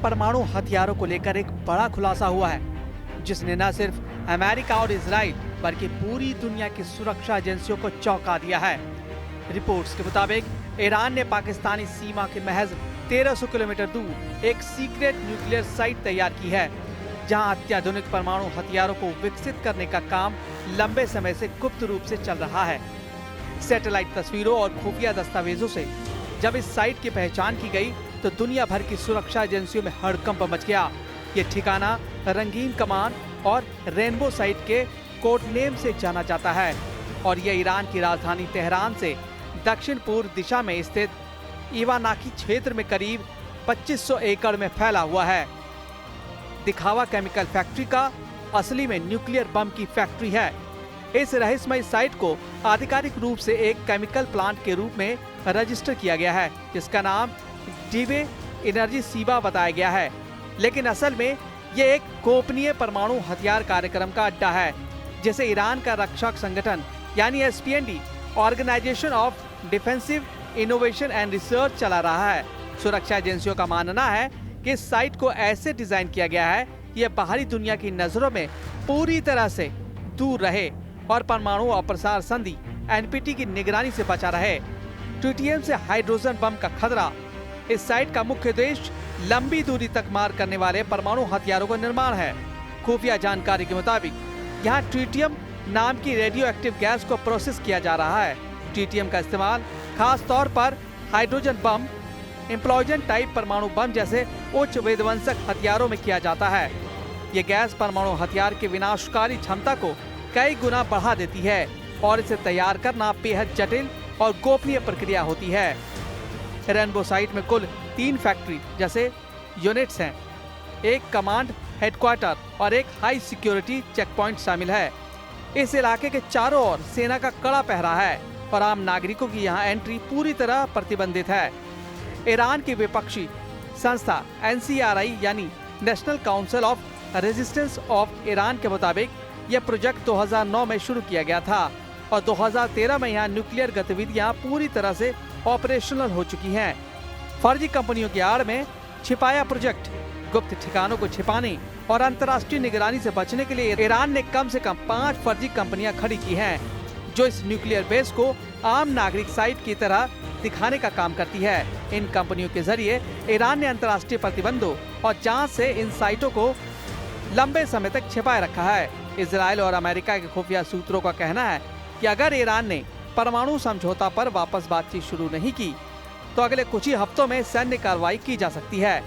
परमाणु हथियारों को लेकर एक बड़ा खुलासा हुआ है, जिसने न सिर्फ अमेरिका और इजराइल बल्कि पूरी दुनिया की सुरक्षा एजेंसियों को चौंका दिया है। रिपोर्ट्स के मुताबिक ईरान ने पाकिस्तानी सीमा के महज 1300 किलोमीटर दूर एक सीक्रेट न्यूक्लियर साइट तैयार की है, जहां अत्याधुनिक परमाणु हथियारों को विकसित करने का काम लंबे समय से गुप्त रूप से चल रहा है। सैटेलाइट तस्वीरों और खुफिया दस्तावेजों से जब इस साइट की पहचान की गई तो दुनिया भर की सुरक्षा एजेंसियों में हड़कंप मच गया। ये ठिकाना रंगीन कमान और रेनबो साइट के कोड नेम से जाना जाता है और यह ईरान की राजधानी तेहरान से दक्षिण पूर्व दिशा में स्थित इवानाकी क्षेत्र में करीब 2500 एकड़ में फैला हुआ है। दिखावा केमिकल फैक्ट्री का असली में न्यूक्लियर बम की फैक्ट्री है। इस रहस्यमय साइट को आधिकारिक रूप से एक केमिकल प्लांट के रूप में रजिस्टर किया गया है, जिसका नाम डीवे एनर्जी सीबा बताया गया है, लेकिन असल में ये एक गोपनीय परमाणु हथियार कार्यक्रम का अड्डा है, जिसे ईरान का रक्षक संगठन यानी SPND organisation of defensive innovation and research चला रहा है। सुरक्षा एजेंसियों का मानना है कि इस साइट को ऐसे डिजाइन किया गया है कि यह बाहरी दुनिया की नजरों में पूरी तरह से दूर रहे और परमाणु अप्रसार संधि एनपीटी की निगरानी से बचा रहे। ट्रिटियम से हाइड्रोजन बम का खतरा। इस साइट का मुख्य उद्देश्य लंबी दूरी तक मार करने वाले परमाणु हथियारों का निर्माण है। खुफिया जानकारी के मुताबिक यहाँ ट्रिटियम नाम की रेडियो एक्टिव गैस को प्रोसेस किया जा रहा है। ट्रिटियम का इस्तेमाल खास तौर पर हाइड्रोजन बम, इम्प्लॉजन टाइप परमाणु बम जैसे उच्च विध्वंसक हथियारों में किया जाता है। ये गैस परमाणु हथियार की विनाशकारी क्षमता को कई गुना बढ़ा देती है और इसे तैयार करना बेहद जटिल और गोपनीय प्रक्रिया होती है। रेनबो साइट में कुल 3 फैक्ट्री जैसे यूनिट्स हैं, एक कमांड हेडक्वार्टर और एक हाई सिक्योरिटी चेक पॉइंट शामिल है। इस इलाके के चारों ओर सेना का कड़ा पहरा है और आम नागरिकों की यहाँ एंट्री पूरी तरह प्रतिबंधित है। ईरान की विपक्षी संस्था NCRI यानी national council of resistance of Iran के मुताबिक यह प्रोजेक्ट 2009 में शुरू किया गया था और 2013 में यहाँ न्यूक्लियर गतिविधियां पूरी तरह से ऑपरेशनल हो चुकी हैं। फर्जी कंपनियों की आड़ में छिपाया प्रोजेक्ट, गुप्त ठिकानों को छिपाने और अंतर्राष्ट्रीय निगरानी से बचने के लिए ईरान ने कम से कम 5 फर्जी कंपनियां खड़ी की हैं, जो इस न्यूक्लियर बेस को आम नागरिक साइट की तरह दिखाने का काम करती है। इन कंपनियों के जरिए ईरान ने अंतर्राष्ट्रीय प्रतिबंधों और जांच से इन साइटों को लंबे समय तक छिपाए रखा है। इजराइल और अमेरिका के खुफिया सूत्रों का कहना है कि अगर ईरान ने परमाणु समझौता पर वापस बातचीत शुरू नहीं की तो अगले कुछ ही हफ्तों में सैन्य कार्रवाई की जा सकती है।